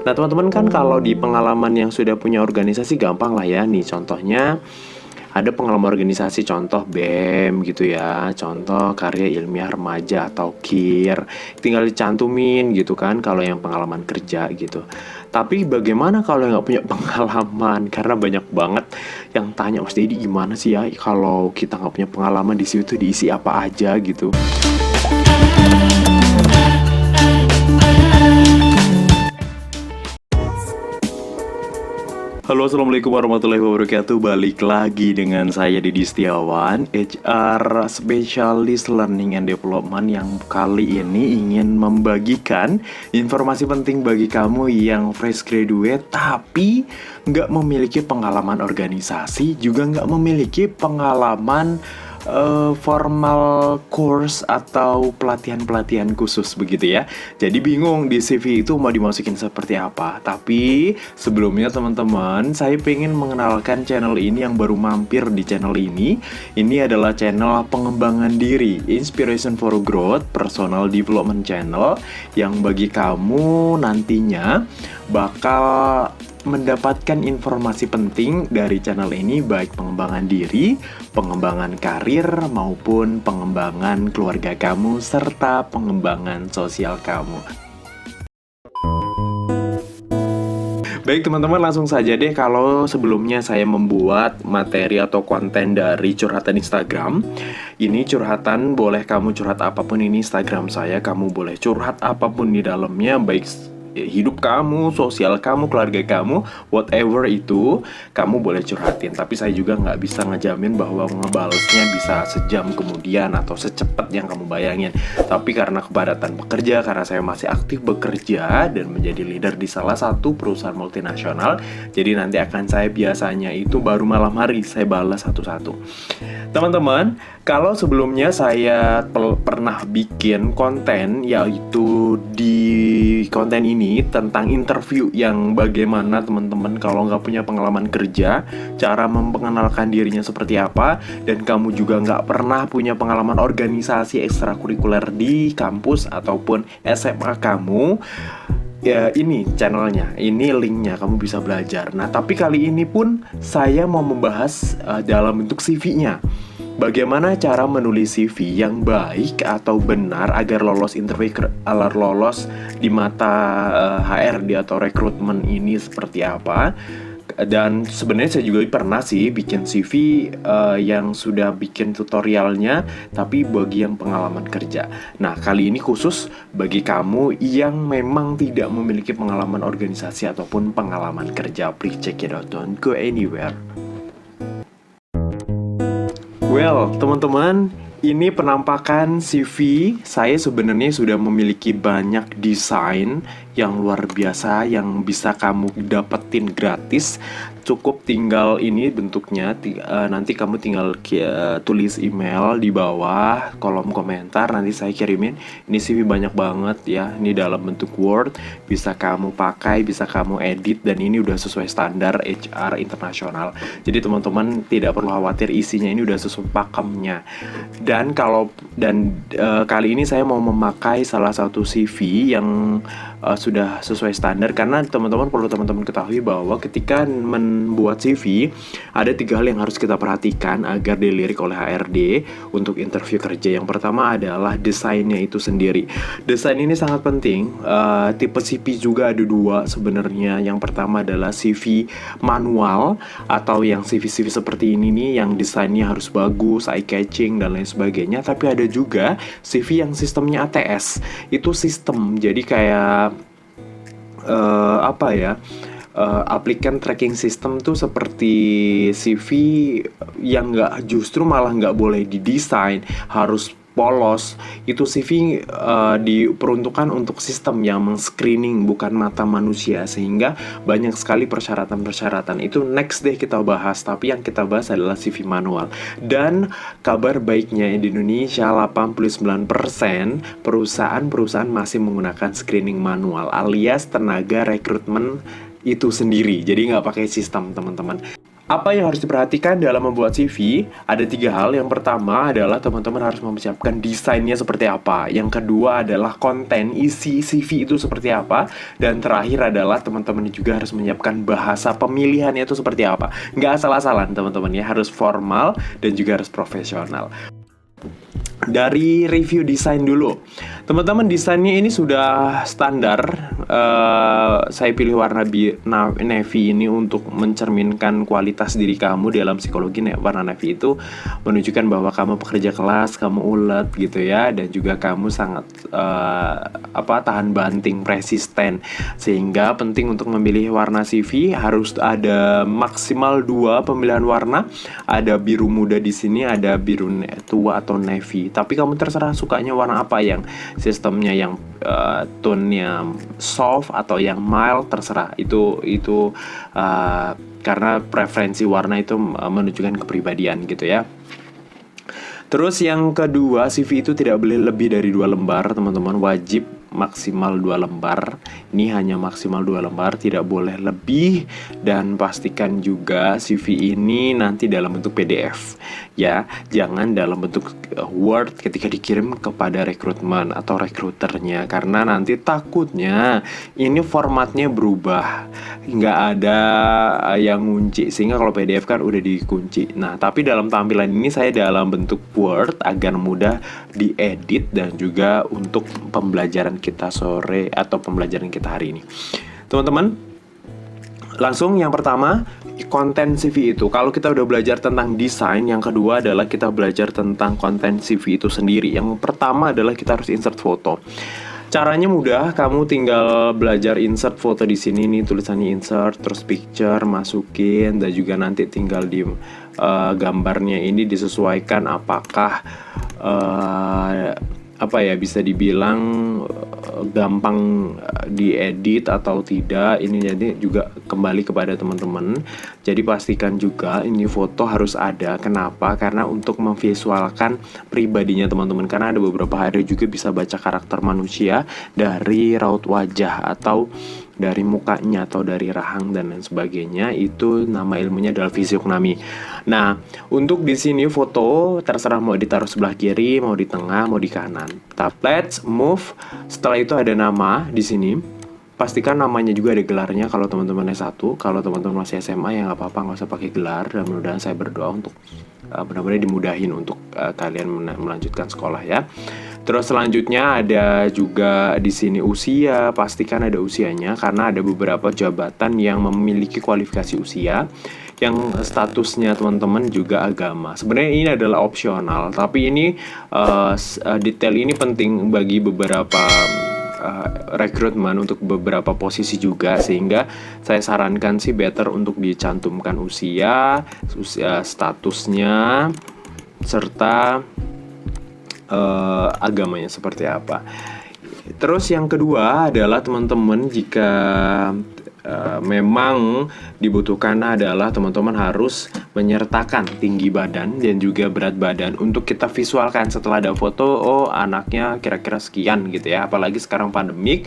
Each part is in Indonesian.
Nah teman-teman kan kalau di pengalaman yang sudah punya organisasi gampang lah ya. Nih contohnya ada pengalaman organisasi, contoh BEM gitu ya, contoh karya ilmiah remaja atau KIR, tinggal dicantumin gitu kan kalau yang pengalaman kerja gitu. Tapi bagaimana kalau yang nggak punya pengalaman? Karena banyak banget yang tanya, Mas Dedi gimana sih ya kalau kita nggak punya pengalaman, di situ diisi apa aja gitu. Halo, assalamualaikum warahmatullahi wabarakatuh. Balik lagi dengan saya Didi Setiawan, HR Specialist Learning and Development, yang kali ini ingin membagikan informasi penting bagi kamu yang fresh graduate tapi nggak memiliki pengalaman organisasi, juga nggak memiliki pengalaman formal course atau pelatihan-pelatihan khusus begitu ya. Jadi bingung di CV itu mau dimasukin seperti apa. Tapi sebelumnya teman-teman, saya pengen mengenalkan channel ini yang baru mampir di channel ini. Ini adalah channel pengembangan diri, Inspiration for Growth, Personal Development Channel, yang bagi kamu nantinya bakal mendapatkan informasi penting dari channel ini, baik pengembangan diri, pengembangan karir, maupun pengembangan keluarga kamu, serta pengembangan sosial kamu. Baik teman-teman, langsung saja deh. Kalau sebelumnya saya membuat materi atau konten dari curhatan Instagram, ini curhatan, boleh kamu curhat apapun, ini Instagram saya, kamu boleh curhat apapun di dalamnya, baik hidup kamu, sosial kamu, keluarga kamu, whatever itu, kamu boleh curhatin. Tapi saya juga nggak bisa ngejamin bahwa ngebalesnya bisa sejam kemudian atau secepat yang kamu bayangin. Tapi karena kepadatan pekerja, karena saya masih aktif bekerja dan menjadi leader di salah satu perusahaan multinasional, jadi nanti akan saya biasanya itu baru malam hari saya balas satu-satu. Teman-teman, kalau sebelumnya saya pernah bikin konten, yaitu di konten ini tentang interview yang bagaimana teman-teman kalau nggak punya pengalaman kerja, cara memperkenalkan dirinya seperti apa, dan kamu juga nggak pernah punya pengalaman organisasi ekstrakurikuler di kampus ataupun SMA kamu, ya ini channelnya, ini linknya, kamu bisa belajar. Nah tapi kali ini pun saya mau membahas dalam bentuk CV-nya. Bagaimana cara menulis CV yang baik atau benar agar lolos interview, agar lolos di mata HRD atau rekrutmen ini seperti apa. Dan sebenarnya saya juga pernah sih bikin CV yang sudah bikin tutorialnya, tapi bagi yang pengalaman kerja. Nah kali ini khusus bagi kamu yang memang tidak memiliki pengalaman organisasi ataupun pengalaman kerja. Please check it out, don't go anywhere. Well, teman-teman, ini penampakan CV. Saya sebenarnya sudah memiliki banyak desain yang luar biasa yang bisa kamu dapetin gratis. Cukup tinggal ini bentuknya, nanti kamu tinggal tulis email di bawah kolom komentar, nanti saya kirimin. Ini CV banyak banget ya, ini dalam bentuk Word, bisa kamu pakai, bisa kamu edit, dan ini udah sesuai standar HR internasional. Jadi teman-teman tidak perlu khawatir, isinya ini udah sesuai pakemnya. Dan kali ini saya mau memakai salah satu CV yang sudah sesuai standar, karena teman-teman perlu ketahui bahwa ketika membuat CV ada 3 hal yang harus kita perhatikan agar dilirik oleh HRD untuk interview kerja. Yang pertama adalah desainnya itu sendiri. Desain ini sangat penting. Tipe CV juga ada 2 sebenarnya. Yang pertama adalah CV manual atau yang CV-CV seperti ini nih, yang desainnya harus bagus, eye catching dan lain sebagainya. Tapi ada juga CV yang sistemnya ATS. Itu sistem, jadi kayak applicant tracking system tuh seperti CV yang justru malah nggak boleh didesain, harus polos. Itu CV diperuntukkan untuk sistem yang men-screening, bukan mata manusia, sehingga banyak sekali persyaratan-persyaratan. Itu next deh kita bahas, tapi yang kita bahas adalah CV manual. Dan kabar baiknya di Indonesia 89% perusahaan masih menggunakan screening manual alias tenaga rekrutmen itu sendiri. Jadi nggak pakai sistem, teman-teman. Apa yang harus diperhatikan dalam membuat CV? Ada 3 hal. Yang pertama adalah teman-teman harus mempersiapkan desainnya seperti apa. Yang kedua adalah konten isi CV itu seperti apa. Dan terakhir adalah teman-teman juga harus menyiapkan bahasa pemilihannya itu seperti apa. Nggak asal-asalan teman-teman ya, harus formal dan juga harus profesional. Dari review desain dulu, teman-teman, desainnya ini sudah standar. Saya pilih warna navy ini untuk mencerminkan kualitas diri kamu. Dalam psikologi, warna navy itu menunjukkan bahwa kamu pekerja kelas, kamu ulet gitu ya, dan juga kamu sangat tahan banting, resisten. Sehingga penting untuk memilih warna CV harus ada maksimal 2 pemilihan warna. Ada biru muda di sini, ada biru tua atau navy. Tapi kamu terserah sukanya warna apa, yang sistemnya yang tone-nya soft atau yang mild, terserah. Itu karena preferensi warna itu menunjukkan kepribadian gitu ya. Terus yang kedua, CV itu tidak boleh lebih dari 2 lembar, teman-teman. Wajib maksimal 2 lembar. Ini hanya maksimal 2 lembar, tidak boleh lebih. Dan pastikan juga CV ini nanti dalam bentuk PDF ya, jangan dalam bentuk Word ketika dikirim kepada rekrutmen atau rekruternya, karena nanti takutnya ini formatnya berubah, nggak ada yang ngunci, sehingga kalau PDF kan udah dikunci. Nah, tapi dalam tampilan ini saya dalam bentuk Word agar mudah diedit dan juga untuk pembelajaran kita sore atau pembelajaran kita hari ini. Teman-teman, langsung yang pertama, konten CV itu. Kalau kita udah belajar tentang desain, yang kedua adalah kita belajar tentang konten CV itu sendiri. Yang pertama adalah kita harus insert foto. Caranya mudah, kamu tinggal belajar insert foto di sini nih, tulisannya insert, terus picture, masukin, dan juga nanti tinggal di gambarnya ini disesuaikan apakah bisa dibilang gampang diedit atau tidak. Ini jadi juga kembali kepada teman-teman. Jadi pastikan juga ini foto harus ada. Kenapa? Karena untuk memvisualkan pribadinya teman-teman. Karena ada beberapa hari juga bisa baca karakter manusia dari raut wajah atau dari mukanya atau dari rahang dan lain sebagainya. Itu nama ilmunya adalah fisiognomi. Nah, untuk di sini foto terserah mau ditaruh sebelah kiri, mau di tengah, mau di kanan. Let's move. Setelah itu ada nama di sini. Pastikan namanya juga ada gelarnya kalau teman-teman S1. Kalau teman-teman masih SMA ya nggak apa-apa, nggak usah pakai gelar. Dan mudah-mudahan saya berdoa untuk benar-benar dimudahin untuk kalian melanjutkan sekolah ya. Terus selanjutnya ada juga di sini usia, pastikan ada usianya karena ada beberapa jabatan yang memiliki kualifikasi usia yang statusnya teman-teman juga agama. Sebenarnya ini adalah opsional, tapi ini detail ini penting bagi beberapa rekrutmen untuk beberapa posisi juga, sehingga saya sarankan sih better untuk dicantumkan usia statusnya serta agamanya seperti apa. Terus yang kedua adalah teman-teman, jika memang dibutuhkan adalah teman-teman harus menyertakan tinggi badan dan juga berat badan untuk kita visualkan setelah ada foto, oh anaknya kira-kira sekian gitu ya. Apalagi sekarang pandemik,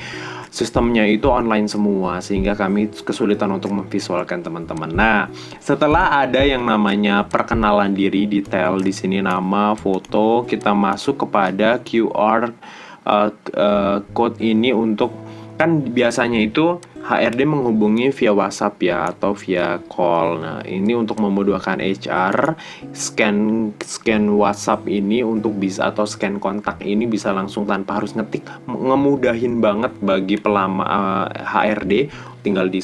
sistemnya itu online semua sehingga kami kesulitan untuk memvisualkan teman-teman. Nah, setelah ada yang namanya perkenalan diri detail di sini, nama, foto, kita masuk kepada QR code ini untuk, kan biasanya itu HRD menghubungi via WhatsApp ya atau via call. Nah, ini untuk memudahkan HR, scan WhatsApp ini untuk bisa, atau scan kontak ini bisa langsung tanpa harus ngetik, ngemudahin banget bagi pelamar HRD. Tinggal di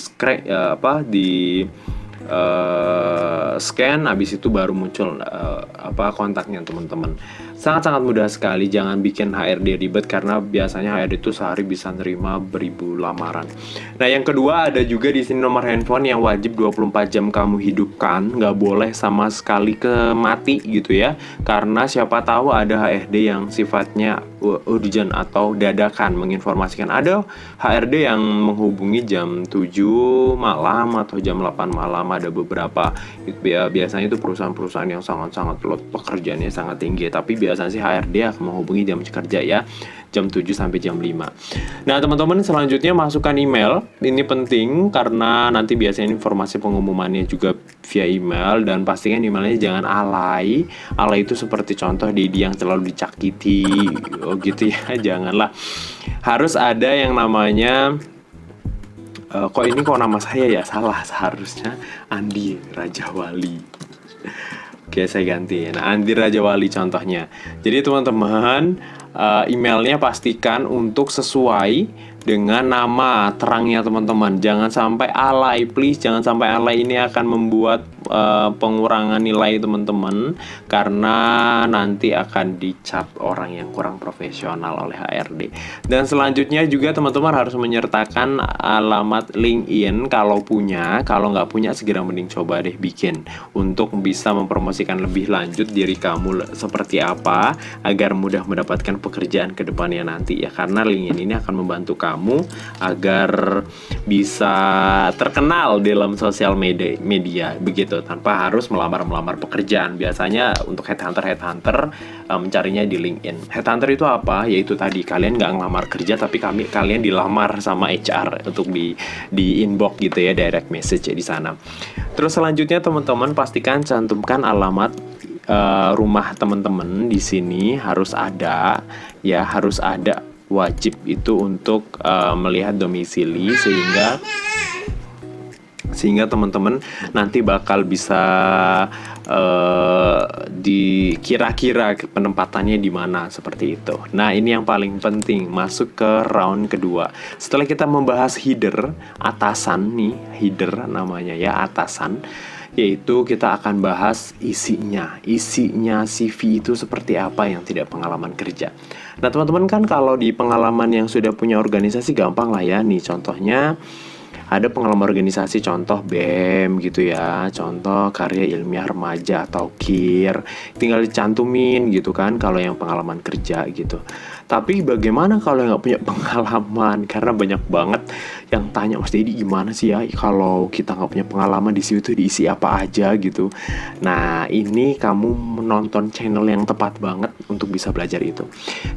scan, habis itu baru muncul kontaknya teman-teman. Sangat-sangat mudah sekali, jangan bikin HRD ribet karena biasanya HRD itu sehari bisa nerima beribu lamaran. Nah, yang kedua ada juga di sini nomor handphone yang wajib 24 jam kamu hidupkan, nggak boleh sama sekali mati gitu ya. Karena siapa tahu ada HRD yang sifatnya urgent atau dadakan menginformasikan. Ada HRD yang menghubungi jam 7 malam atau jam 8 malam, ada beberapa. Biasanya itu perusahaan-perusahaan yang sangat-sangat pekerjaannya sangat tinggi, tapi biasanya sih HRD akan menghubungi jam kerja ya. jam 7 sampai jam 5. Nah, teman-teman selanjutnya masukkan email. Ini penting karena nanti biasanya informasi pengumumannya juga via email, dan pastikan emailnya jangan alay. Alay itu seperti contoh Dedi yang selalu dicakiti, oh gitu ya, janganlah. Harus ada yang namanya kok nama saya ya salah, seharusnya Andi Rajawali. Oke, saya ganti. Nah, Andi Rajawali contohnya. Jadi teman-teman, emailnya pastikan untuk sesuai dengan nama terangnya teman-teman. Jangan sampai alay, please. Jangan sampai alay, ini akan membuat pengurangan nilai teman-teman, karena nanti akan dicap orang yang kurang profesional oleh HRD. Dan selanjutnya juga teman-teman harus menyertakan alamat LinkedIn kalau punya. Kalau nggak punya, segera mending coba deh bikin untuk bisa mempromosikan lebih lanjut diri kamu seperti apa agar mudah mendapatkan pekerjaan ke depannya nanti ya. Karena LinkedIn ini akan membantu kamu agar bisa terkenal dalam sosial media begitu, tanpa harus melamar pekerjaan. Biasanya untuk headhunter mencarinya di LinkedIn. Headhunter itu apa? Yaitu tadi kalian nggak ngelamar kerja, tapi kalian dilamar sama HR untuk di inbox gitu ya, direct message di sana. Terus selanjutnya teman-teman pastikan cantumkan alamat rumah teman-teman di sini, harus ada ya, harus ada, wajib itu untuk melihat domisili, sehingga teman-teman nanti bakal bisa dikira-kira penempatannya di mana seperti itu. Nah, ini yang paling penting, masuk ke round kedua. Setelah kita membahas header, atasan nih, header namanya ya, atasan, yaitu kita akan bahas isinya CV itu seperti apa yang tidak pengalaman kerja. Nah, teman-teman kan kalau di pengalaman yang sudah punya organisasi gampang lah ya. Nih contohnya ada pengalaman organisasi, contoh BEM gitu ya, contoh karya ilmiah remaja atau KIR, tinggal dicantumin gitu kan kalau yang pengalaman kerja gitu. Tapi bagaimana kalau yang nggak punya pengalaman? Karena banyak banget yang tanya, Mas Dedi gimana sih ya kalau kita nggak punya pengalaman, di situ diisi apa aja gitu. Nah, ini kamu menonton channel yang tepat banget untuk bisa belajar itu.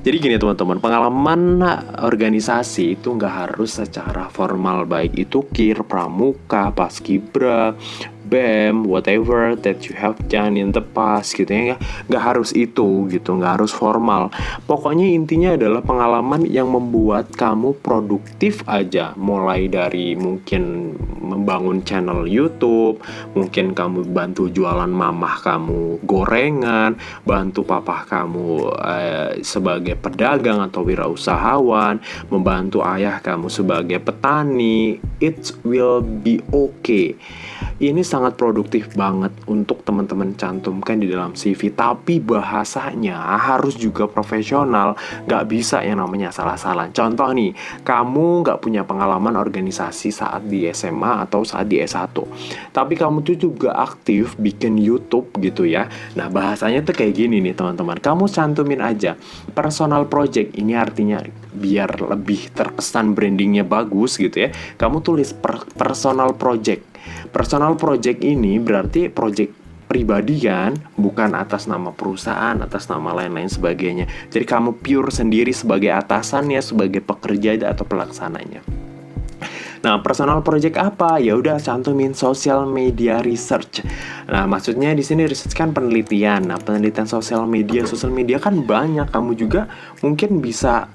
Jadi gini teman-teman, pengalaman organisasi itu nggak harus secara formal, baik itu KIR, Pramuka, Paskibra, BEM, whatever that you have done in the past gitu ya. Nggak harus itu gitu, nggak harus formal. Pokoknya intinya adalah pengalaman yang membuat kamu produktif aja. Mulai dari mungkin membangun channel YouTube, mungkin kamu bantu jualan mamah kamu gorengan, bantu papah kamu sebagai pedagang atau wirausahawan, membantu ayah kamu sebagai petani. It will be okay. Ini sangat produktif banget untuk teman-teman cantumkan di dalam CV. Tapi bahasanya harus juga profesional. Gak bisa yang namanya salah-salah. Contoh nih, kamu gak punya pengalaman organisasi saat di SMA atau saat di S1, tapi kamu tuh juga aktif bikin YouTube gitu ya. Nah, bahasanya tuh kayak gini nih teman-teman. Kamu cantumin aja personal project. Ini artinya biar lebih terkesan brandingnya bagus gitu ya. Kamu tulis personal project. Personal project ini berarti project pribadi kan, bukan atas nama perusahaan, atas nama lain-lain sebagainya. Jadi kamu pure sendiri sebagai atasannya, sebagai pekerja atau pelaksananya. Nah, personal project apa? Ya udah cantumin social media research. Nah, maksudnya di sini research kan penelitian. Nah, penelitian social media kan banyak. Kamu juga mungkin bisa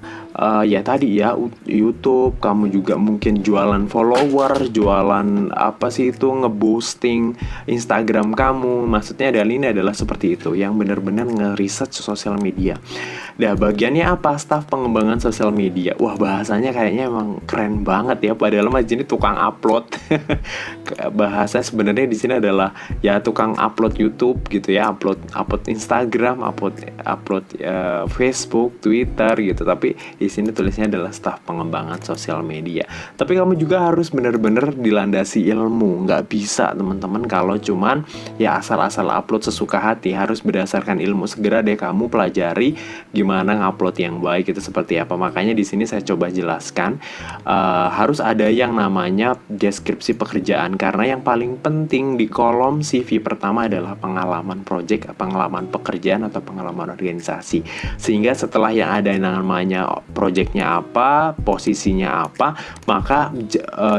ya tadi ya YouTube, kamu juga mungkin jualan follower, jualan apa sih itu, nge-boosting Instagram kamu. Maksudnya ini adalah seperti itu, yang benar-benar nge-research sosial media. Nah, bagiannya apa? Staf pengembangan sosial media. Wah, bahasanya kayaknya emang keren banget ya, padahal mah jadi tukang upload. Bahasa sebenarnya di sini adalah ya tukang upload YouTube gitu ya, upload Instagram, upload Facebook, Twitter gitu. Tapi di sini tulisnya adalah staf pengembangan sosial media. Tapi kamu juga harus benar-benar dilandasi ilmu. Nggak bisa teman-teman kalau cuman ya asal-asal upload sesuka hati. Harus berdasarkan ilmu. Segera deh kamu pelajari gimana ngupload yang baik itu seperti apa. Makanya di sini saya coba jelaskan, harus ada yang namanya deskripsi pekerjaan karena yang paling penting di kolom CV pertama adalah pengalaman project, pengalaman pekerjaan atau pengalaman organisasi. Sehingga setelah yang ada namanya projectnya apa, posisinya apa, maka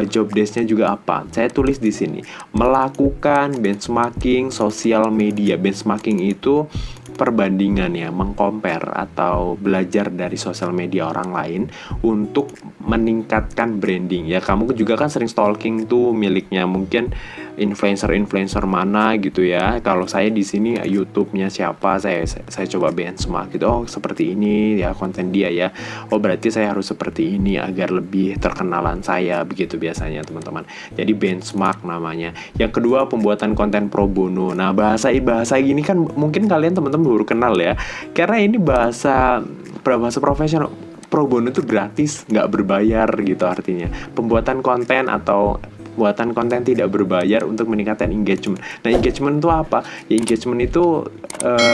job desk-nya juga apa. Saya tulis di sini, melakukan benchmarking sosial media. Benchmarking itu perbandingan ya, mengcompare atau belajar dari sosial media orang lain untuk meningkatkan branding ya. Kamu juga kan sering stalking tuh miliknya mungkin influencer mana gitu ya. Kalau saya di sini YouTube-nya siapa, saya coba benchmark gitu. Oh, seperti ini ya konten dia ya. Oh, berarti saya harus seperti ini agar lebih terkenalan saya, begitu biasanya teman-teman. Jadi benchmark namanya. Yang kedua, pembuatan konten pro bono. Nah, bahasa gini kan mungkin kalian teman-teman baru kenal ya. Karena ini bahasa profesional. Pro bono itu gratis, nggak berbayar gitu artinya. Pembuatan konten atau buatan konten tidak berbayar untuk meningkatkan engagement. Nah, engagement itu apa? Ya, engagement itu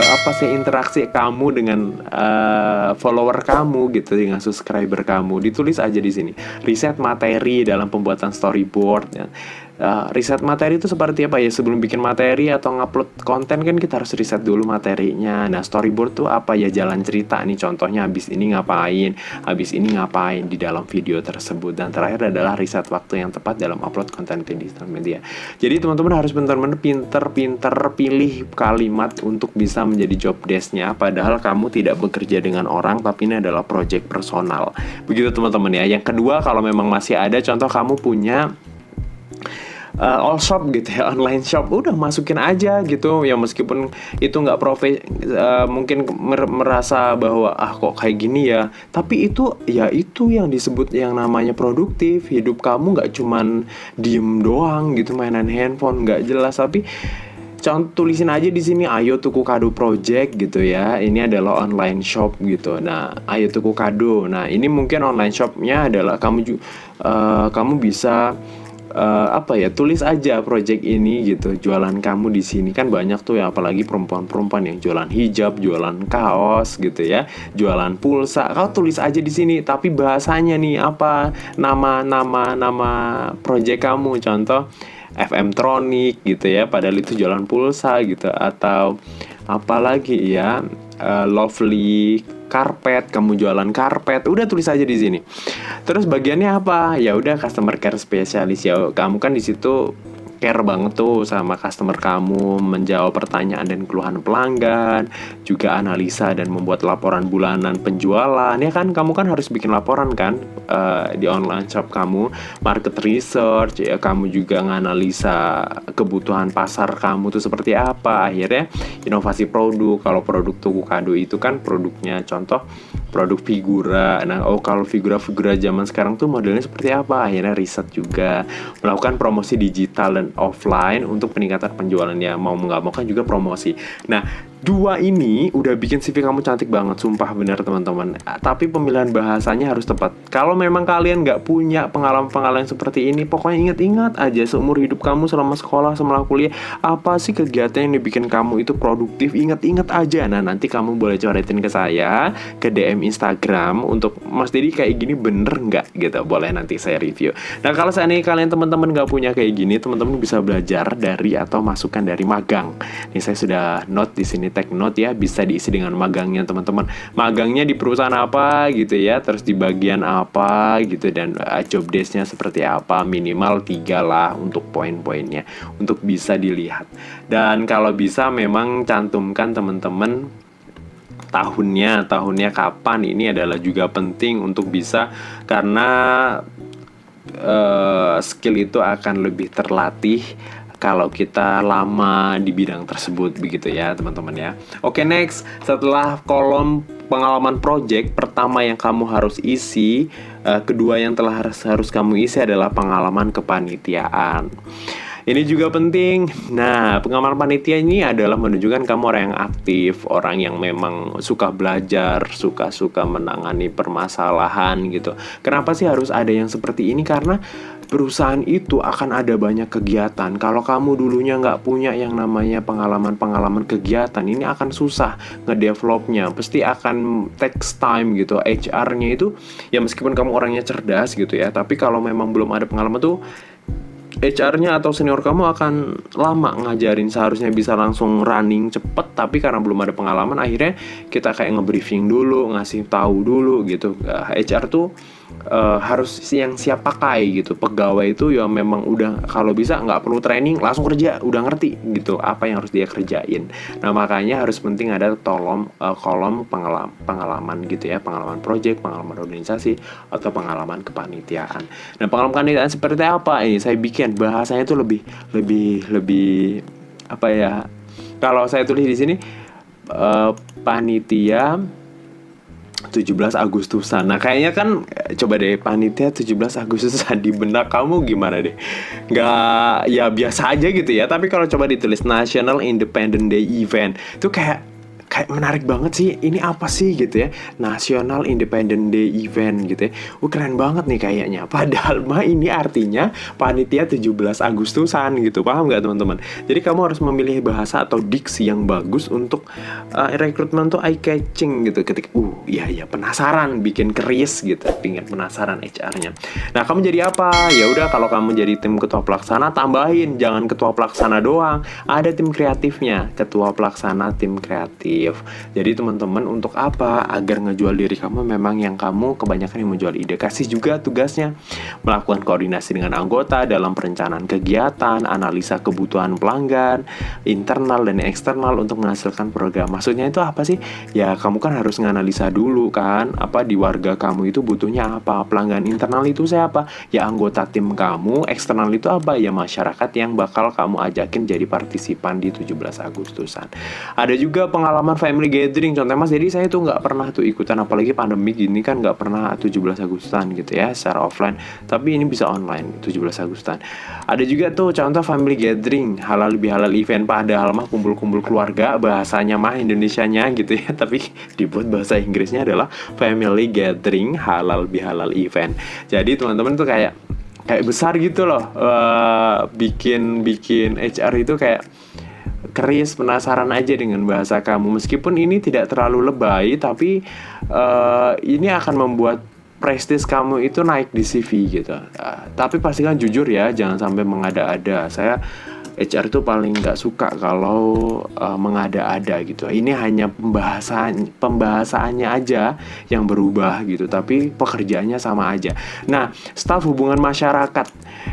apa sih, interaksi kamu dengan follower kamu gitu, dengan subscriber kamu. Ditulis aja di sini. Riset materi dalam pembuatan storyboard ya. Riset materi itu seperti apa ya? Sebelum bikin materi atau ngupload konten kan kita harus riset dulu materinya. Nah, storyboard tuh apa ya? Jalan cerita nih, contohnya habis ini ngapain, habis ini ngapain di dalam video tersebut. Dan terakhir adalah riset waktu yang tepat dalam upload konten di digital media. Jadi teman-teman harus benar-benar pinter-pinter pilih kalimat untuk bisa menjadi job desk-nya. Padahal kamu tidak bekerja dengan orang, tapi ini adalah project personal. Begitu teman-teman ya. Yang kedua, kalau memang masih ada contoh kamu punya all shop gitu ya, online shop, udah masukin aja gitu ya, meskipun itu nggak mungkin merasa bahwa kok kayak gini ya, tapi itu yang disebut yang namanya produktif. Hidup kamu nggak cuman diem doang gitu, mainan handphone nggak jelas, tapi tulisin aja di sini, ayo tuku kado project gitu ya. Ini adalah online shop gitu. Nah, ayo tuku kado. Nah, ini mungkin online shopnya adalah kamu bisa tulis aja project ini gitu. Jualan kamu di sini kan banyak tuh ya, apalagi perempuan-perempuan yang jualan hijab, jualan kaos gitu ya, jualan pulsa. Kau tulis aja di sini, tapi bahasanya nih apa, nama project kamu. Contoh FM Tronic gitu ya, padahal itu jualan pulsa gitu. Atau apalagi ya, Lovely karpet, kamu jualan karpet, udah tulis aja di sini. Terus bagiannya apa? Ya udah, customer care spesialis ya. Kamu kan di situ care banget tuh sama customer kamu, menjawab pertanyaan dan keluhan pelanggan, juga analisa dan membuat laporan bulanan penjualan. Ya kan, kamu kan harus bikin laporan kan di online shop kamu, market research ya, kamu juga nganalisa kebutuhan pasar kamu tuh seperti apa. Akhirnya inovasi produk. Kalau produk tuku kado itu kan produknya contoh produk figura. Nah, kalau figura-figura zaman sekarang tuh modelnya seperti apa? Akhirnya riset juga, melakukan promosi digital dan offline untuk peningkatan penjualan ya. Mau nggak mau kan juga promosi. Nah, dua ini udah bikin CV kamu cantik banget, sumpah bener teman-teman. Tapi pemilihan bahasanya harus tepat. Kalau memang kalian nggak punya pengalaman-pengalaman seperti ini, pokoknya ingat-ingat aja seumur hidup kamu selama sekolah, selama kuliah, apa sih kegiatan yang dibikin kamu itu produktif, ingat-ingat aja. Nah, nanti kamu boleh coretin ke saya, ke DM Instagram untuk Mas Dedi kayak gini bener nggak gitu, boleh nanti saya review. Nah, kalau seandainya kalian teman-teman nggak punya kayak gini, teman-teman bisa belajar dari atau masukan dari magang. Nih saya sudah note di sini, take note ya, bisa diisi dengan magangnya teman-teman. Magangnya di perusahaan apa gitu ya, terus di bagian apa gitu, dan job desk-nya seperti apa, minimal 3 lah untuk poin-poinnya, untuk bisa dilihat. Dan kalau bisa memang cantumkan teman-teman tahunnya kapan. Ini adalah juga penting untuk bisa, karena skill itu akan lebih terlatih kalau kita lama di bidang tersebut, begitu ya teman-teman ya. Oke, next, setelah kolom pengalaman project, pertama yang kamu harus isi, kedua yang harus kamu isi adalah pengalaman kepanitiaan. Ini juga penting. Nah, pengalaman panitia ini adalah menunjukkan kamu orang yang aktif, orang yang memang suka belajar, suka menangani permasalahan gitu. Kenapa sih harus ada yang seperti ini? Karena perusahaan itu akan ada banyak kegiatan. Kalau kamu dulunya nggak punya yang namanya pengalaman kegiatan, ini akan susah ngedevelopnya. Pasti akan takes time gitu. HR-nya itu, ya meskipun kamu orangnya cerdas gitu ya, tapi kalau memang belum ada pengalaman tuh HR-nya atau senior kamu akan lama ngajarin, seharusnya bisa langsung running cepet, tapi karena belum ada pengalaman akhirnya kita kayak nge-briefing dulu, ngasih tahu dulu gitu. HR tuh harus yang siap pakai gitu. Pegawai itu ya memang udah kalau bisa nggak perlu training, langsung kerja, udah ngerti gitu apa yang harus dia kerjain. Nah makanya harus penting ada kolom pengalaman gitu ya, pengalaman project, pengalaman organisasi, atau pengalaman kepanitiaan. Nah pengalaman kepanitiaan seperti apa ini saya bikin bahasanya itu lebih apa ya, kalau saya tulis di sini panitia 17 Agustusan. Nah kayaknya kan coba deh panitia 17 Agustusan di benak kamu gimana deh? Nggak, ya biasa aja gitu ya. Tapi kalau coba ditulis National Independent Day Event, itu kayak menarik banget sih. Ini apa sih gitu ya? National Independent Day Event gitu ya. Keren banget nih kayaknya. Padahal mah ini artinya panitia 17 Agustusan gitu. Paham nggak teman-teman? Jadi kamu harus memilih bahasa atau diksi yang bagus untuk rekrutmen tuh eye catching gitu. Ketika iya penasaran, bikin keris gitu, bikin penasaran HR-nya. Nah kamu jadi apa? Ya udah, kalau kamu jadi tim ketua pelaksana, tambahin jangan ketua pelaksana doang, ada tim kreatifnya, ketua pelaksana tim kreatif. Jadi teman-teman, untuk apa? Agar ngejual diri kamu memang yang kamu kebanyakan yang menjual ide. Kasih juga tugasnya melakukan koordinasi dengan anggota dalam perencanaan kegiatan, analisa kebutuhan pelanggan internal dan eksternal untuk menghasilkan program. Maksudnya itu apa sih? Ya kamu kan harus nganalisa dulu kan, apa di warga kamu itu butuhnya apa. Pelanggan internal itu siapa? Ya anggota tim kamu. Eksternal itu apa? Ya masyarakat yang bakal kamu ajakin jadi partisipan di 17 Agustusan. Ada juga pengalaman family gathering, contohnya Mas, jadi saya tuh nggak pernah tuh ikutan, apalagi pandemi gini kan nggak pernah 17 Agustusan gitu ya secara offline, tapi ini bisa online 17 Agustusan. Ada juga tuh contoh family gathering, halal bihalal event, padahal mah kumpul-kumpul keluarga, bahasanya mah Indonesianya gitu ya, tapi dibuat bahasa Inggrisnya adalah family gathering halal bihalal event. Jadi teman-teman tuh kayak besar gitu loh, bikin HR itu kayak keris, penasaran aja dengan bahasa kamu. Meskipun ini tidak terlalu lebay, tapi ini akan membuat prestis kamu itu naik di CV gitu. Tapi pastikan jujur ya, jangan sampai mengada-ada. Saya HR itu paling nggak suka kalau mengada-ada gitu. Ini hanya pembahasannya aja yang berubah gitu, tapi pekerjaannya sama aja. Nah, staf hubungan masyarakat.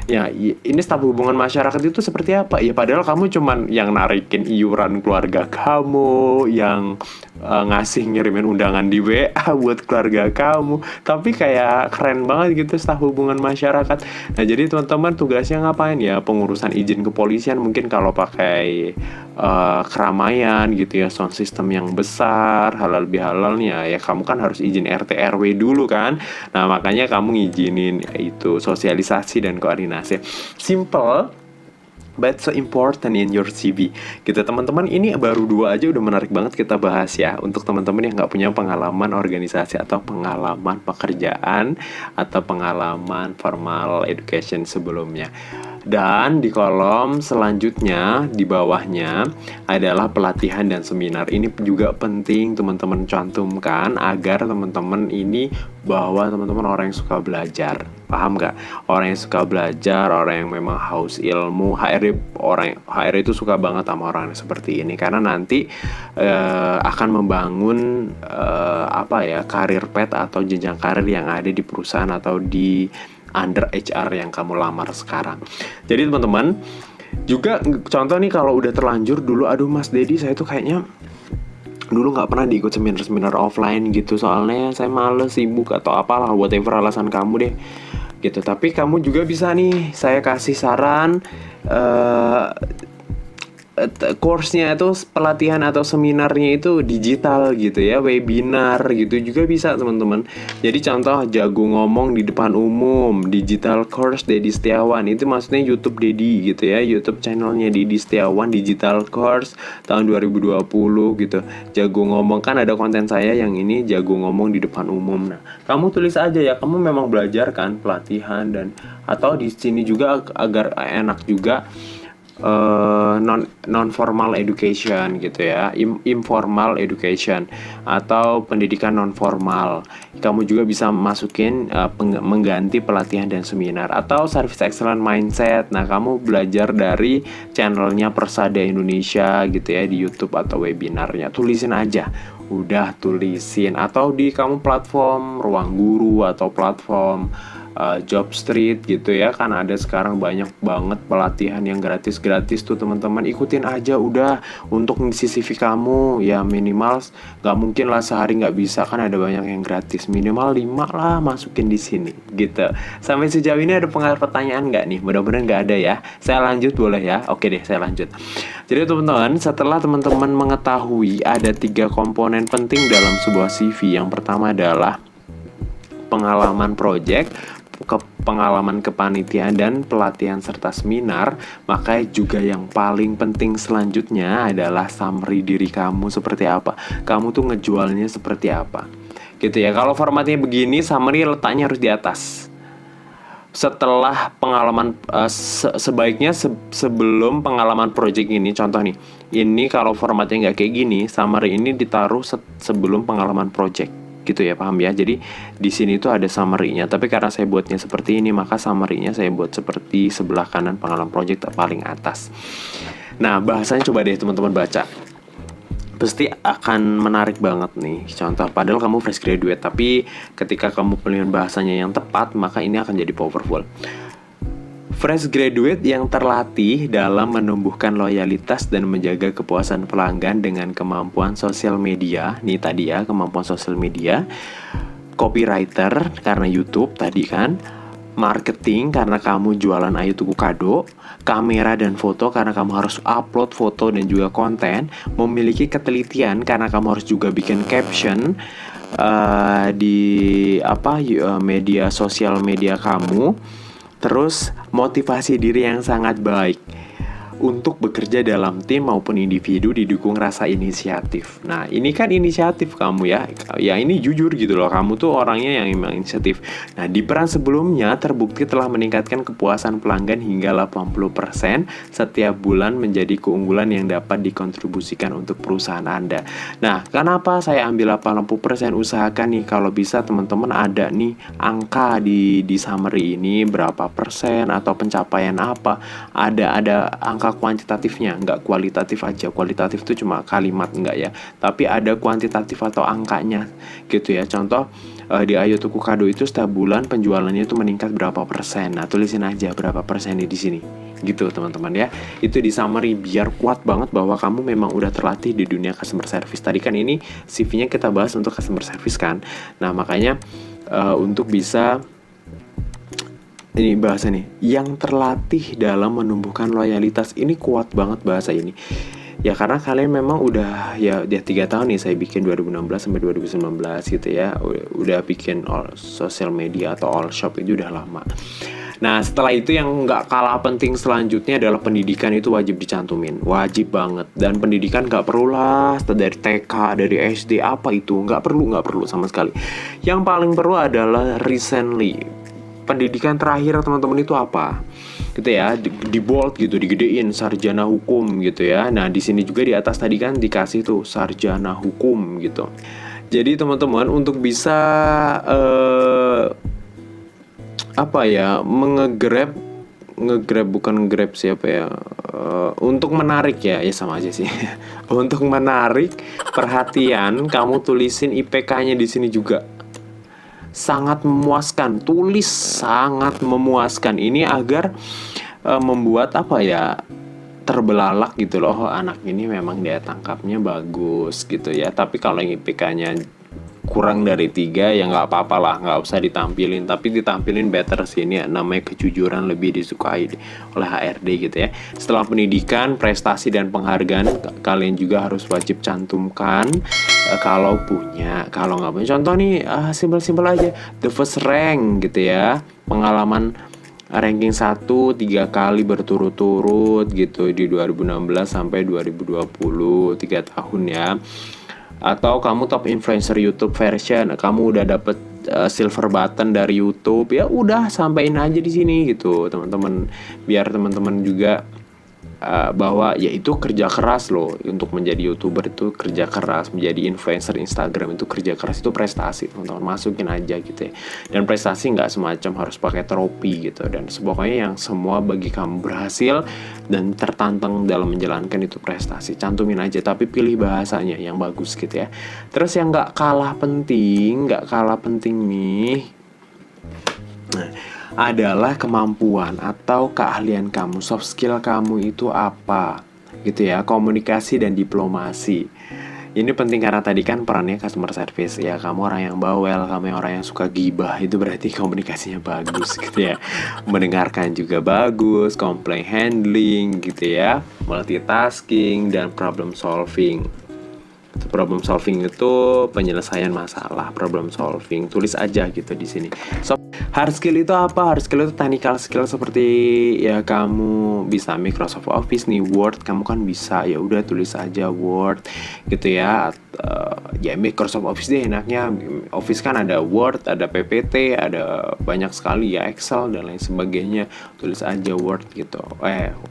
Ya, ini staf hubungan masyarakat itu seperti apa? Ya padahal kamu cuman yang narikin iuran keluarga kamu, yang ngasih ngirimin undangan di WA buat keluarga kamu, tapi kayak keren banget gitu staf hubungan masyarakat. Nah jadi teman-teman tugasnya ngapain ya? Pengurusan izin kepolisian mungkin kalau pakai keramaian gitu ya, sound system yang besar, halal bihalalnya ya kamu kan harus izin RT RW dulu kan. Nah makanya kamu ngizinin itu sosialisasi dan koordinasi. Simple but so important in your CV gitu teman-teman. Ini baru 2 aja udah menarik banget kita bahas ya, untuk teman-teman yang nggak punya pengalaman organisasi atau pengalaman pekerjaan atau pengalaman formal education sebelumnya. Dan di kolom selanjutnya di bawahnya adalah pelatihan dan seminar. Ini juga penting teman-teman cantumkan agar teman-teman ini, bahwa teman-teman orang yang suka belajar. Paham gak? Orang yang suka belajar, orang yang memang haus ilmu. HR itu suka banget sama orang yang seperti ini, karena nanti akan membangun karir path atau jenjang karir yang ada di perusahaan atau di under HR yang kamu lamar sekarang. Jadi teman-teman, juga contoh nih kalau udah terlanjur dulu, aduh Mas Dedi saya tuh kayaknya dulu nggak pernah diikut seminar offline gitu, soalnya saya males, sibuk atau apalah, whatever alasan kamu deh gitu. Tapi kamu juga bisa nih, saya kasih saran course-nya itu, pelatihan atau seminarnya itu digital gitu ya, webinar gitu juga bisa teman-teman. Jadi contoh jago ngomong di depan umum, digital course Dedi Setiawan, itu maksudnya YouTube Dedi gitu ya, YouTube channelnya Dedi Setiawan digital course tahun 2020 gitu. Jago ngomong, kan ada konten saya yang ini jago ngomong di depan umum. Nah kamu tulis aja ya, kamu memang belajar kan pelatihan, dan atau di sini juga agar enak juga non formal education gitu ya, informal education atau pendidikan non formal. Kamu juga bisa masukin mengganti pelatihan dan seminar atau service excellent mindset. Nah, kamu belajar dari channelnya Persada Indonesia gitu ya di YouTube atau webinarnya. Tulisin aja. Udah tulisin atau di kamu platform Ruang Guru atau platform Job Street gitu ya, kan ada sekarang banyak banget pelatihan yang gratis-gratis tuh teman-teman, ikutin aja udah. Untuk ngisi CV kamu ya minimal nggak mungkin lah sehari nggak bisa, kan ada banyak yang gratis, minimal 5 lah masukin di sini gitu. Sampai sejauh ini ada pertanyaan nggak nih? Mudah-mudahan nggak ada ya. Saya lanjut boleh ya? Oke deh, saya lanjut. Jadi teman-teman, setelah teman-teman mengetahui ada 3 komponen penting dalam sebuah CV, yang pertama adalah pengalaman project, pengalaman kepanitiaan dan pelatihan serta seminar, maka juga yang paling penting selanjutnya adalah summary diri kamu seperti apa. Kamu tuh ngejualnya seperti apa. Gitu ya. Kalau formatnya begini, summary letaknya harus di atas. Setelah pengalaman sebaiknya sebelum pengalaman project ini, contoh nih, ini kalau formatnya nggak kayak gini, summary ini ditaruh sebelum pengalaman project gitu ya, paham ya? Jadi di sini tuh ada summary-nya, tapi karena saya buatnya seperti ini, maka summary-nya saya buat seperti sebelah kanan pengalaman project paling atas. Nah, bahasanya coba deh teman-teman baca. Pasti akan menarik banget nih. Contoh, padahal kamu fresh graduate, tapi ketika kamu pemilihan bahasanya yang tepat, maka ini akan jadi powerful. Fresh graduate yang terlatih dalam menumbuhkan loyalitas dan menjaga kepuasan pelanggan dengan kemampuan sosial media. Nih tadi ya, kemampuan sosial media. Copywriter karena YouTube tadi kan. Marketing karena kamu jualan Ayu Tuku Kado. Kamera dan foto karena kamu harus upload foto dan juga konten. Memiliki ketelitian karena kamu harus juga bikin caption di media sosial media kamu. Terus motivasi diri yang sangat baik untuk bekerja dalam tim maupun individu, didukung rasa inisiatif. Nah, ini kan inisiatif kamu ya. Ya ini jujur gitu loh, kamu tuh orangnya yang memang inisiatif. Nah, di peran sebelumnya terbukti telah meningkatkan kepuasan pelanggan hingga 80% setiap bulan, menjadi keunggulan yang dapat dikontribusikan untuk perusahaan Anda. Nah, kenapa saya ambil 80%? Usahakan nih kalau bisa teman-teman ada nih angka di summary ini, berapa persen atau pencapaian apa. Ada angka kuantitatifnya, nggak kualitatif aja. Kualitatif itu cuma kalimat, enggak ya, tapi ada kuantitatif atau angkanya gitu ya. Contoh di Ayu Tuku Kado itu setiap bulan penjualannya itu meningkat berapa persen. Nah, tulisin aja berapa persen di sini gitu teman-teman ya. Itu di summary biar kuat banget bahwa kamu memang udah terlatih di dunia customer service. Tadi kan ini CV-nya kita bahas untuk customer service kan. Nah, makanya untuk bisa ini bahasa nih, yang terlatih dalam menumbuhkan loyalitas, ini kuat banget bahasa ini. Ya karena kalian memang udah ya 3 tahun nih saya bikin 2016 sampai 2019 gitu ya. Udah bikin all social media atau all shop itu udah lama. Nah, setelah itu yang nggak kalah penting selanjutnya adalah pendidikan. Itu wajib dicantumin, wajib banget. Dan pendidikan nggak perlu lah dari TK, dari SD, apa itu nggak perlu sama sekali. Yang paling perlu adalah recently. Pendidikan terakhir teman-teman itu apa gitu ya, di bold gitu, digedein sarjana hukum gitu ya. Nah, di sini juga di atas tadi kan dikasih tuh sarjana hukum gitu. Jadi teman-teman untuk bisa ngegrab siapa ya, untuk menarik ya sama aja sih. Untuk menarik perhatian, kamu tulisin IPK-nya di sini juga. Sangat memuaskan, tulis sangat memuaskan. Ini agar membuat terbelalak gitu loh, anak ini memang dia tangkapnya bagus gitu ya. Tapi kalau IPK-nya kurang dari 3 ya nggak apa-apa lah, nggak usah ditampilin. Tapi ditampilin better sih, ini namanya kejujuran lebih disukai oleh HRD gitu ya. Setelah pendidikan, prestasi dan penghargaan, kalian juga harus wajib cantumkan kalau punya. Kalau nggak punya, contoh nih simpel-simpel aja, the first rank gitu ya, pengalaman ranking 1 3 kali berturut-turut gitu di 2016 sampai 2020, 3 tahun ya. Atau kamu top influencer YouTube version, kamu udah dapet silver button dari YouTube, ya udah sampein aja di sini gitu teman-teman, biar teman-teman juga bahwa ya itu kerja keras loh. Untuk menjadi YouTuber itu kerja keras, menjadi influencer Instagram itu kerja keras, itu prestasi teman-teman, masukin aja gitu ya. Dan prestasi nggak semacam harus pakai trofi gitu, dan pokoknya yang semua bagi kamu berhasil dan tertantang dalam menjalankan itu prestasi, cantumin aja, tapi pilih bahasanya yang bagus gitu ya. Terus yang nggak kalah penting nih, adalah kemampuan atau keahlian kamu, soft skill kamu itu apa gitu ya. Komunikasi dan diplomasi ini penting karena tadi kan perannya customer service ya. Kamu orang yang bawel, kamu orang yang suka gibah, itu berarti komunikasinya bagus gitu ya. Mendengarkan juga bagus, complaint handling gitu ya, multitasking dan problem solving. Problem solving itu penyelesaian masalah, problem solving. Tulis aja gitu di sini. So, hard skill itu apa? Hard skill itu technical skill, seperti ya kamu bisa Microsoft Office nih, Word, kamu kan bisa, ya udah tulis aja Word gitu ya. Ya Microsoft Office deh enaknya. Office kan ada Word, ada PPT, ada banyak sekali ya, Excel dan lain sebagainya. Tulis aja Word gitu.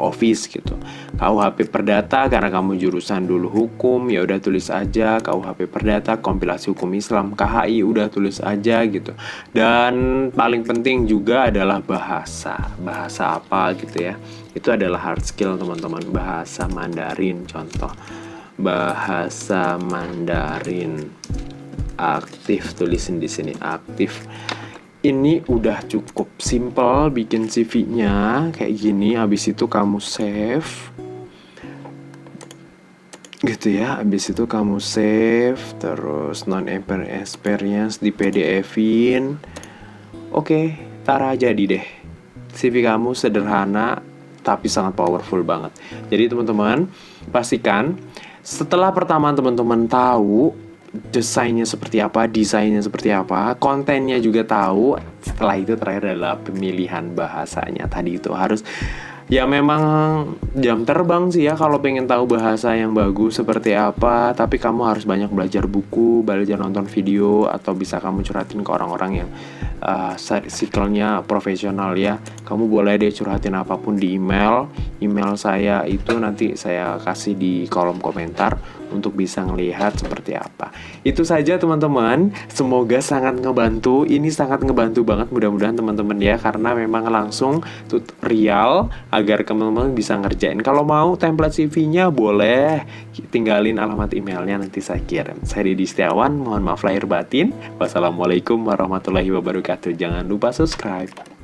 Office gitu. KUHP Perdata karena kamu jurusan dulu hukum, ya udah tulis aja KUHP Perdata, kompilasi hukum Islam, KHI, udah tulis aja gitu. Dan paling penting juga adalah bahasa apa gitu ya, itu adalah hard skill teman-teman. Bahasa Mandarin contoh, bahasa Mandarin aktif, tulisin di sini aktif. Ini udah cukup simple bikin CV-nya kayak gini. Habis itu kamu save gitu ya. Habis itu kamu save, terus non experience di PDF-in. Oke, Tara, jadi deh. CV kamu sederhana tapi sangat powerful banget. Jadi teman-teman, pastikan setelah pertama teman-teman tahu desainnya seperti apa, desainnya seperti apa, kontennya juga tahu. Setelah itu terakhir adalah pemilihan bahasanya. Tadi itu harus ya memang jam terbang sih ya kalau pengen tahu bahasa yang bagus seperti apa. Tapi kamu harus banyak belajar buku, belajar nonton video, atau bisa kamu curhatin ke orang-orang yang circle-nya profesional ya. Kamu boleh deh curhatin apapun di email saya itu nanti saya kasih di kolom komentar untuk bisa ngelihat seperti apa. Itu saja teman-teman, semoga sangat ngebantu. Ini sangat ngebantu banget, mudah-mudahan teman-teman ya, karena memang langsung tutorial agar teman-teman bisa ngerjain. Kalau mau template CV-nya boleh tinggalin alamat emailnya, nanti saya kirim. Saya Didi Setiawan, mohon maaf lahir batin. Wassalamualaikum warahmatullahi wabarakatuh. Jangan lupa subscribe.